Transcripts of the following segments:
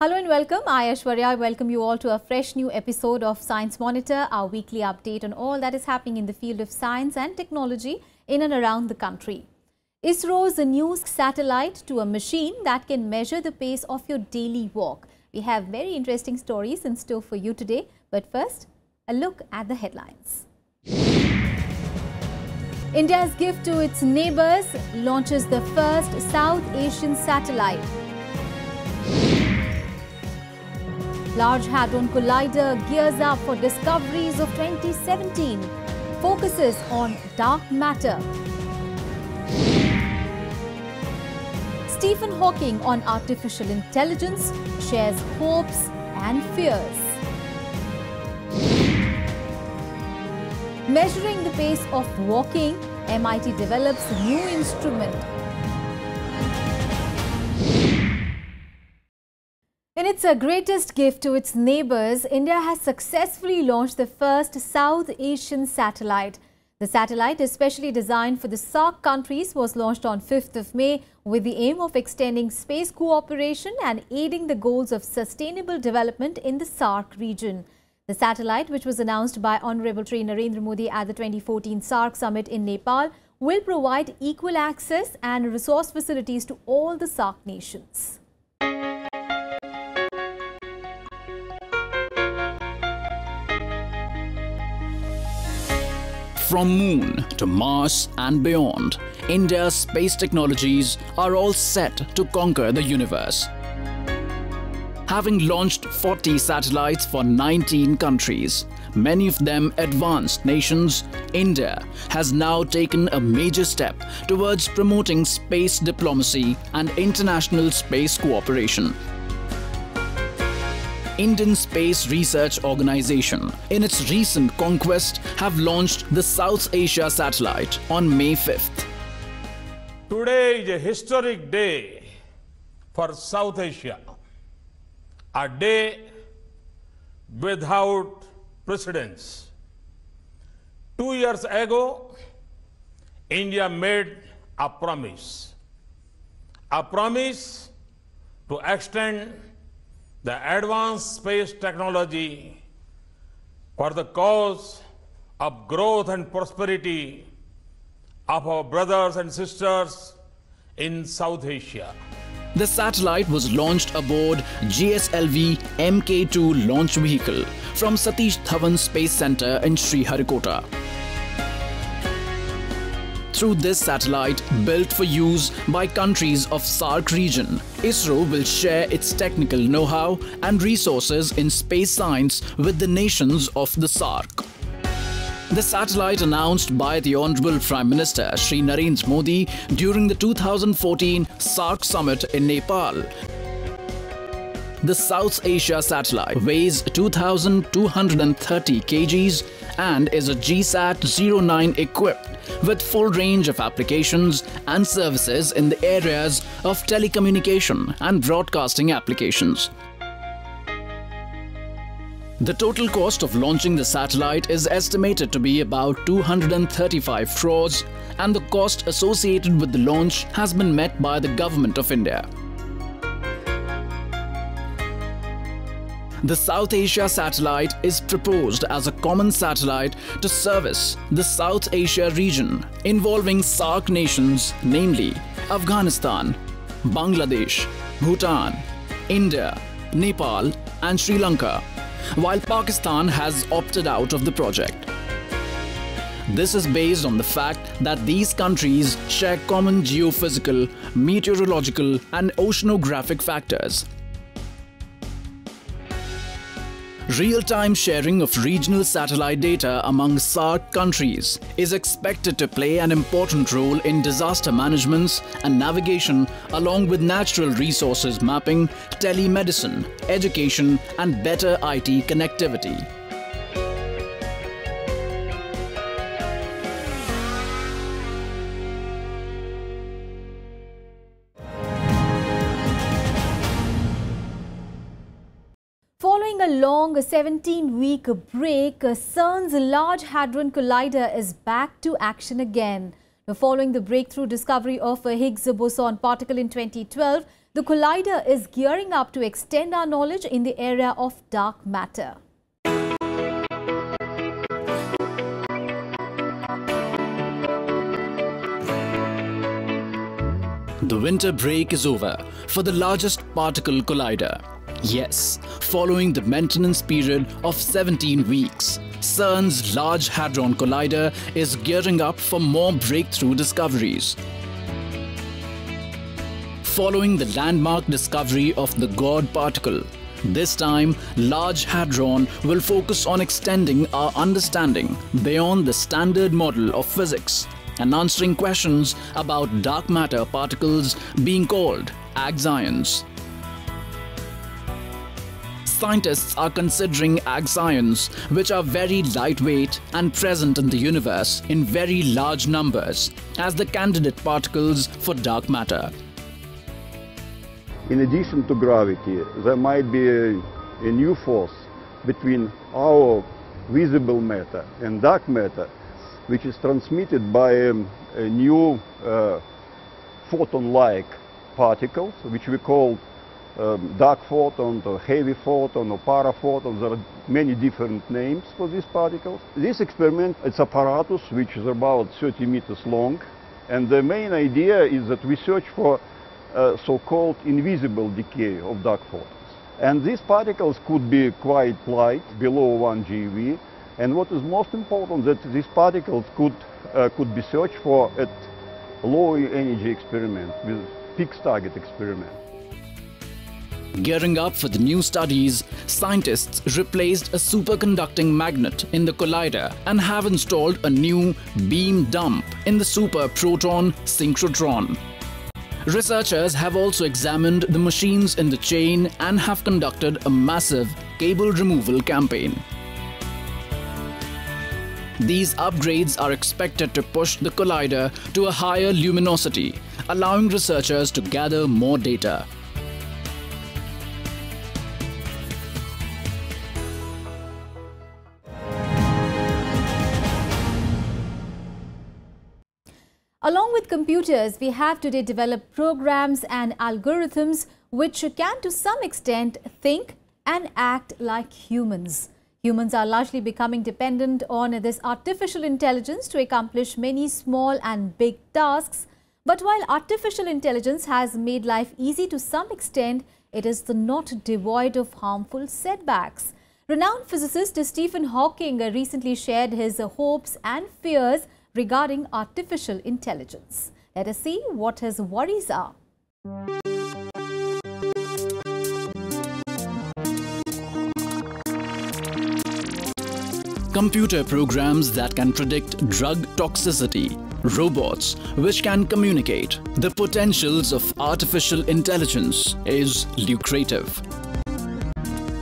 Hello and welcome. I, Aishwarya, I welcome you all to a fresh new episode of Science Monitor, our weekly update on all that is happening in the field of science and technology in and around the country. ISRO's new satellite to a machine that can measure the pace of your daily walk. We have very interesting stories in store for you today. But first, a look at the headlines. India's gift to its neighbours launches the first South Asian satellite. Large Hadron Collider gears up for discoveries of 2017. Focuses on dark matter. Stephen Hawking on artificial intelligence shares hopes and fears. Measuring the pace of walking, MIT develops a new instrument. In its greatest gift to its neighbours, India has successfully launched the first South Asian satellite. The satellite, especially designed for the SAARC countries, was launched on 5th of May with the aim of extending space cooperation and aiding the goals of sustainable development in the SAARC region. The satellite, which was announced by Honorable Shri Narendra Modi at the 2014 SAARC summit in Nepal, will provide equal access and resource facilities to all the SAARC nations. From Moon to Mars and beyond, India's space technologies are all set to conquer the universe. Having launched 40 satellites for 19 countries, many of them advanced nations, India has now taken a major step towards promoting space diplomacy and international space cooperation. Indian Space Research Organization, in its recent conquest, have launched the South Asia satellite on May 5th. Today is a historic day for South Asia, a day without precedence. 2 years ago, India made a promise to extend the advanced space technology for the cause of growth and prosperity of our brothers and sisters in South Asia. The satellite was launched aboard GSLV Mk2 launch vehicle from Satish Dhawan Space Center in Sriharikota. Through this satellite, built for use by countries of SAARC region, ISRO will share its technical know-how and resources in space science with the nations of the SAARC. The satellite announced by the Honorable Prime Minister Shri Narendra Modi during the 2014 SAARC summit in Nepal. The South Asia satellite weighs 2,230 kgs and is a GSAT-09 equipped with full range of applications and services in the areas of telecommunication and broadcasting applications. The total cost of launching the satellite is estimated to be about 235 crores, and the cost associated with the launch has been met by the Government of India. The South Asia satellite is proposed as a common satellite to service the South Asia region involving SAARC nations, namely Afghanistan, Bangladesh, Bhutan, India, Nepal and Sri Lanka, while Pakistan has opted out of the project. This is based on the fact that these countries share common geophysical, meteorological and oceanographic factors. Real-time sharing of regional satellite data among SAARC countries is expected to play an important role in disaster management and navigation, along with natural resources mapping, telemedicine, education and better IT connectivity. Following a long 17-week break, CERN's Large Hadron Collider is back to action again. Following the breakthrough discovery of a Higgs boson particle in 2012, The collider is gearing up to extend our knowledge in the area of dark matter. The winter break is over for the largest particle collider. Yes, following the maintenance period of 17 weeks, CERN's Large Hadron Collider is gearing up for more breakthrough discoveries. Following the landmark discovery of the God particle, this time Large Hadron will focus on extending our understanding beyond the standard model of physics and answering questions about dark matter particles being called axions. Scientists are considering axions, which are very lightweight and present in the universe in very large numbers, as the candidate particles for dark matter. In addition to gravity, there might be a new force between our visible matter and dark matter, which is transmitted by a new photon-like particles, which we call dark photon or heavy photon or paraphoton. There are many different names for these particles. This experiment, it's apparatus which is about 30 meters long, and the main idea is that we search for so-called invisible decay of dark photons. And these particles could be quite light, below 1 GeV, and what is most important, that these particles could be searched for at low energy experiment, with fixed target experiment. Gearing up for the new studies, scientists replaced a superconducting magnet in the collider and have installed a new beam dump in the super proton synchrotron. Researchers have also examined the machines in the chain and have conducted a massive cable removal campaign. These upgrades are expected to push the collider to a higher luminosity, allowing researchers to gather more data. Along with computers, we have today developed programs and algorithms which can to some extent think and act like humans. Humans are largely becoming dependent on this artificial intelligence to accomplish many small and big tasks. But while artificial intelligence has made life easy to some extent, it is not devoid of harmful setbacks. Renowned physicist Stephen Hawking recently shared his hopes and fears regarding artificial intelligence. Let us see what his worries are. Computer programs that can predict drug toxicity, robots which can communicate. The potentials of artificial intelligence is lucrative.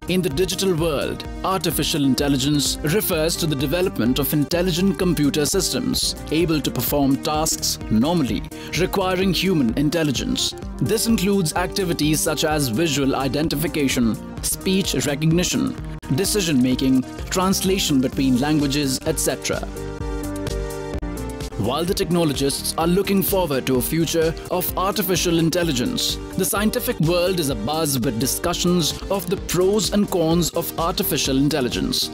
In the digital world, artificial intelligence refers to the development of intelligent computer systems able to perform tasks normally requiring human intelligence. This includes activities such as visual identification, speech recognition, decision-making, translation between languages, etc. While the technologists are looking forward to a future of artificial intelligence, the scientific world is abuzz with discussions of the pros and cons of artificial intelligence.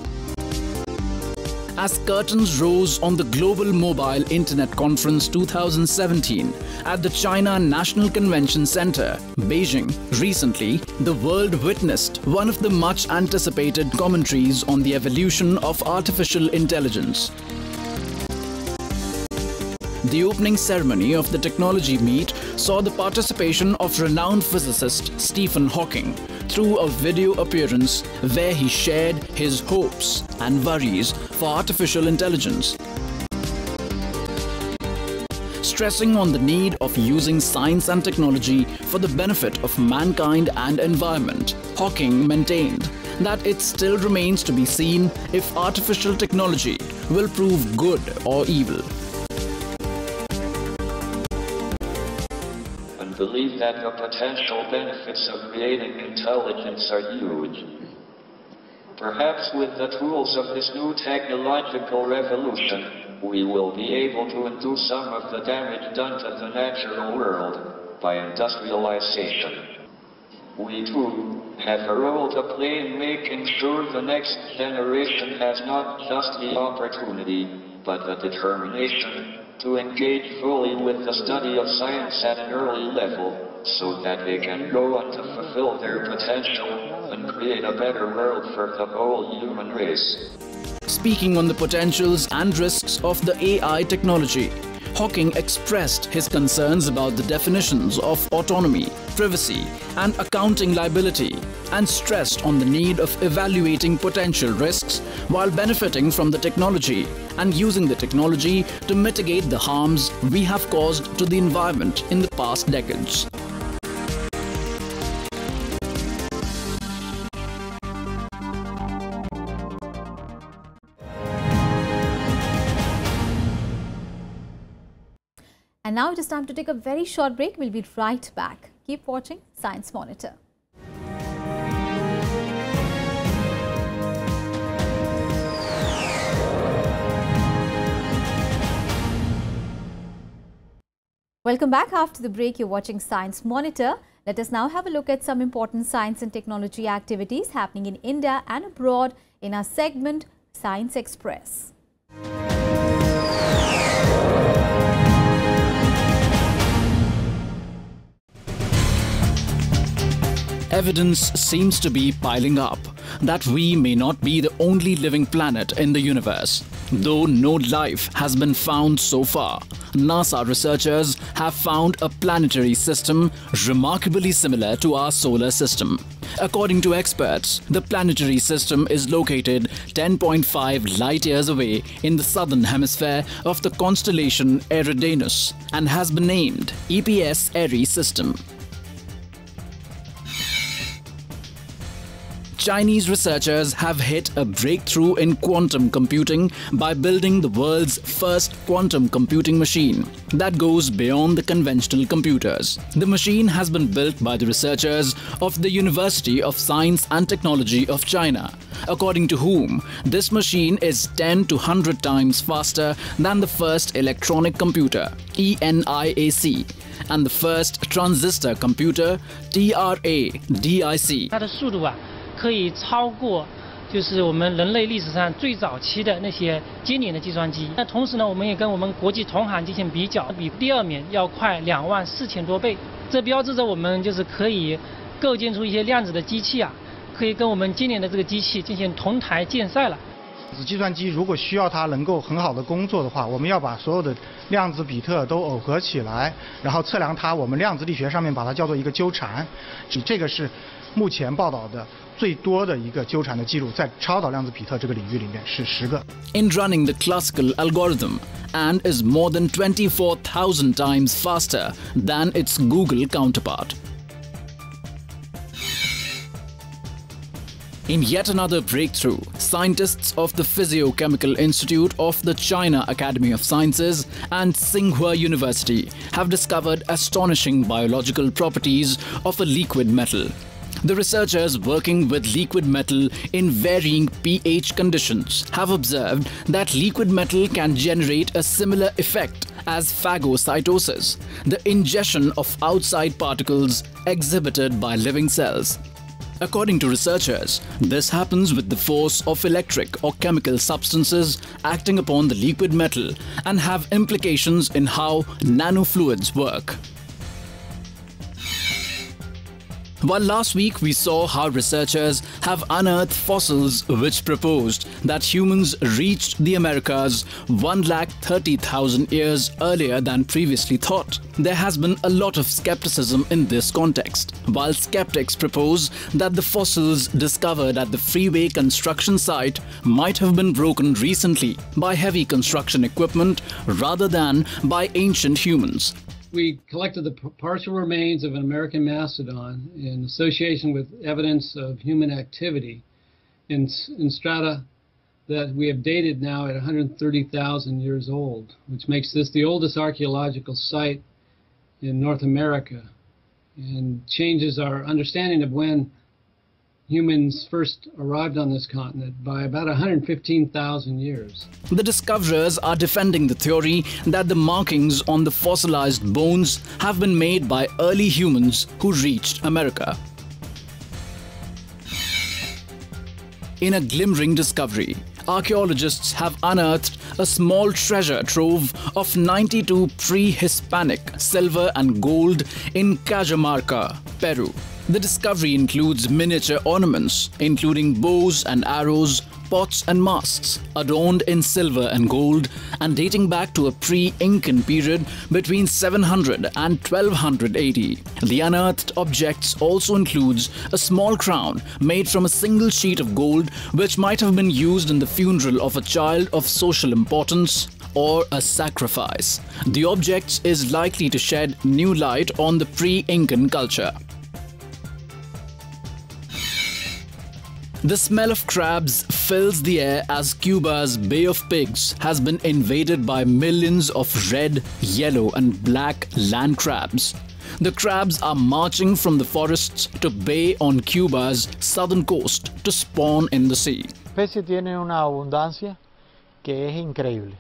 As curtains rose on the Global Mobile Internet Conference 2017 at the China National Convention Center, Beijing, recently, the world witnessed one of the much anticipated commentaries on the evolution of artificial intelligence. The opening ceremony of the technology meet saw the participation of renowned physicist Stephen Hawking through a video appearance where he shared his hopes and worries for artificial intelligence. Stressing on the need of using science and technology for the benefit of mankind and environment, Hawking maintained that it still remains to be seen if artificial technology will prove good or evil. Believe that the potential benefits of creating intelligence are huge. Perhaps with the tools of this new technological revolution, we will be able to undo some of the damage done to the natural world. by industrialization. We too have a role to play in making sure the next generation has not just the opportunity, but the determination to engage fully with the study of science at an early level, so that they can go on to fulfill their potential and create a better world for the whole human race. Speaking on the potentials and risks of the AI technology, Hawking expressed his concerns about the definitions of autonomy, privacy, and accounting liability, and stressed on the need of evaluating potential risks while benefiting from the technology and using the technology to mitigate the harms we have caused to the environment in the past decades. And now it is time to take a very short break. We'll be right back. Keep watching Science Monitor. Welcome back. After the break, you're watching Science Monitor. Let us now have a look at some important science and technology activities happening in India and abroad in our segment Science Express. Evidence seems to be piling up that we may not be the only living planet in the universe. Though no life has been found so far, NASA researchers have found a planetary system remarkably similar to our solar system. According to experts, the planetary system is located 10.5 light-years away in the southern hemisphere of the constellation Eridanus and has been named EPS-Erie system. Chinese researchers have hit a breakthrough in quantum computing by building the world's first quantum computing machine that goes beyond the conventional computers. The machine has been built by the researchers of the University of Science and Technology of China, according to whom this machine is 10 to 100 times faster than the first electronic computer, ENIAC, and the first transistor computer, TRADIC. 可以超过就是我们人类历史上最早期的那些经典的计算机。那同时呢，我们也跟我们国际同行进行比较，比第二名要快24000多倍。这标志着我们就是可以构建出一些量子的机器啊，可以跟我们今年的这个机器进行同台竞赛了。计算机如果需要它能够很好的工作的话，我们要把所有的量子比特都耦合起来，然后测量它，我们量子力学上面把它叫做一个纠缠。这个是目前报道的最多的一个纠缠的记录，在超导量子比特这个领域里面是10个。In running the classical algorithm and is more than 24,000 times faster than its Google counterpart. In yet another breakthrough, scientists of the Physiochemical Institute of the China Academy of Sciences and Tsinghua University have discovered astonishing biological properties of a liquid metal. The researchers working with liquid metal in varying pH conditions have observed that liquid metal can generate a similar effect as phagocytosis, the ingestion of outside particles exhibited by living cells. According to researchers, this happens with the force of electric or chemical substances acting upon the liquid metal and have implications in how nanofluids work. While last week we saw how researchers have unearthed fossils which proposed that humans reached the Americas 130,000 years earlier than previously thought, there has been a lot of skepticism in this context. While skeptics propose that the fossils discovered at the freeway construction site might have been broken recently by heavy construction equipment rather than by ancient humans. We collected the partial remains of an American mastodon in association with evidence of human activity in strata that we have dated now at 130,000 years old, which makes this the oldest archaeological site in North America and changes our understanding of when humans first arrived on this continent by about 115,000 years. The discoverers are defending the theory that the markings on the fossilized bones have been made by early humans who reached America. In a glimmering discovery, archaeologists have unearthed a small treasure trove of 92 pre-Hispanic silver and gold in Cajamarca, Peru. The discovery includes miniature ornaments, including bows and arrows, pots and masts, adorned in silver and gold and dating back to a pre-Incan period between 700 and 1200 AD. The unearthed objects also includes a small crown made from a single sheet of gold which might have been used in the funeral of a child of social importance or a sacrifice. The object is likely to shed new light on the pre-Incan culture. The smell of crabs fills the air as Cuba's Bay of Pigs has been invaded by millions of red, yellow and black land crabs. The crabs are marching from the forests to bay on Cuba's southern coast to spawn in the sea. La especie tiene una abundancia que es increíble.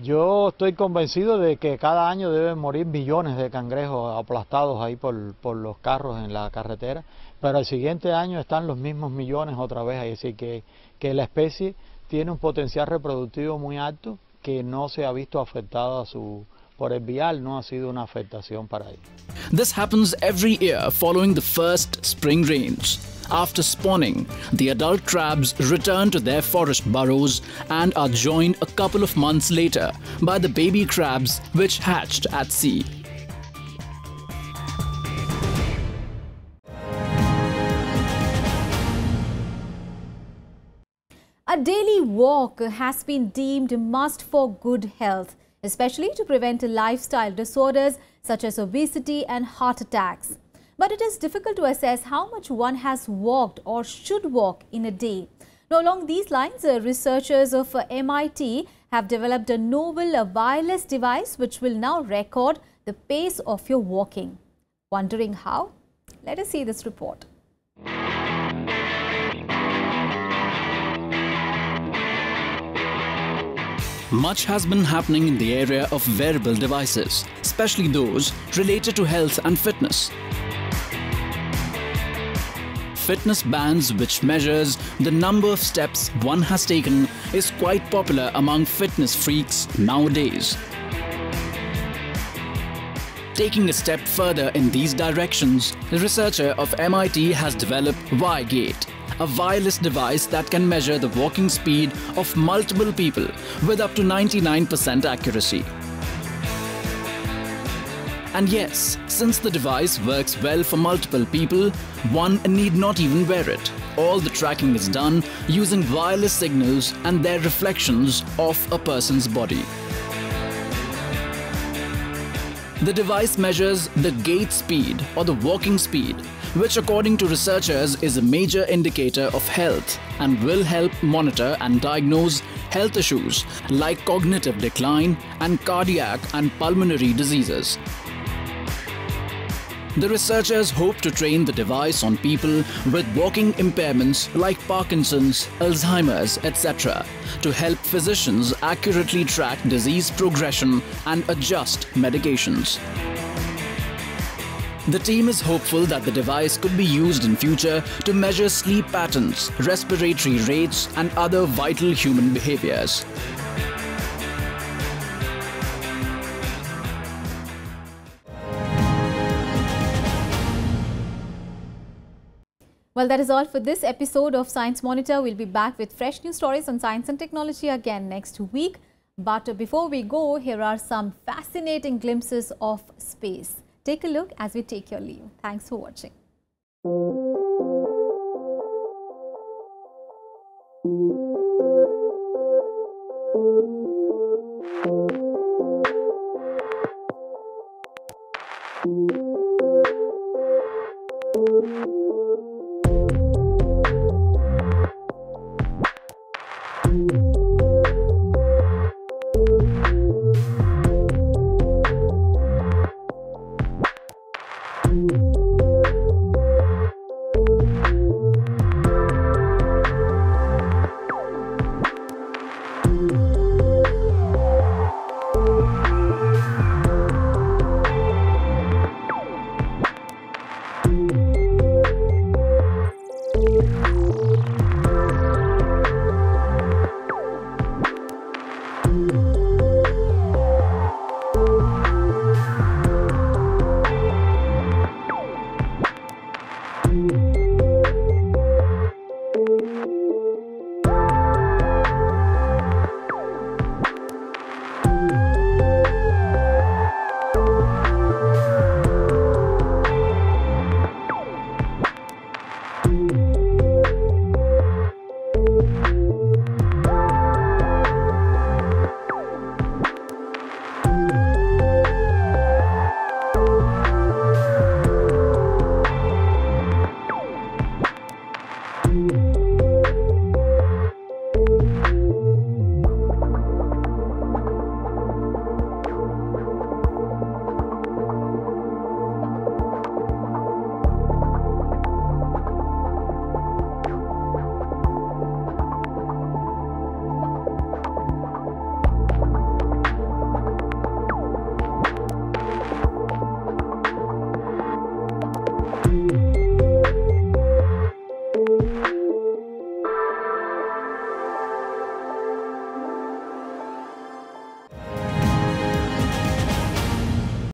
Yo estoy convencido de que cada año deben morir millones de cangrejos aplastados ahí por los carros en la carretera, pero el siguiente año están los mismos millones otra vez ahí, así que la especie tiene un potencial reproductivo muy alto que no se ha visto afectada por el vial, no ha sido una afectación para ello. This happens every year following the first spring rains. After spawning, the adult crabs return to their forest burrows and are joined a couple of months later by the baby crabs which hatched at sea. A daily walk has been deemed a must for good health, especially to prevent lifestyle disorders such as obesity and heart attacks. But it is difficult to assess how much one has walked or should walk in a day. Now, along these lines, researchers of MIT have developed a novel wireless device which will now record the pace of your walking. Wondering how? Let us see this report. Much has been happening in the area of wearable devices, especially those related to health and fitness. Fitness bands which measures the number of steps one has taken is quite popular among fitness freaks nowadays. Taking a step further in these directions, the researcher of MIT has developed Y-Gate, a wireless device that can measure the walking speed of multiple people with up to 99% accuracy. And yes, since the device works well for multiple people, one need not even wear it. All the tracking is done using wireless signals and their reflections of a person's body. The device measures the gait speed or the walking speed, which according to researchers is a major indicator of health and will help monitor and diagnose health issues like cognitive decline and cardiac and pulmonary diseases. The researchers hope to train the device on people with walking impairments like Parkinson's, Alzheimer's, etc. to help physicians accurately track disease progression and adjust medications. The team is hopeful that the device could be used in future to measure sleep patterns, respiratory rates and other vital human behaviors. Well, that is all for this episode of Science Monitor. We'll be back with fresh news stories on science and technology again next week. But before we go, here are some fascinating glimpses of space. Take a look as we take your leave. Thanks for watching.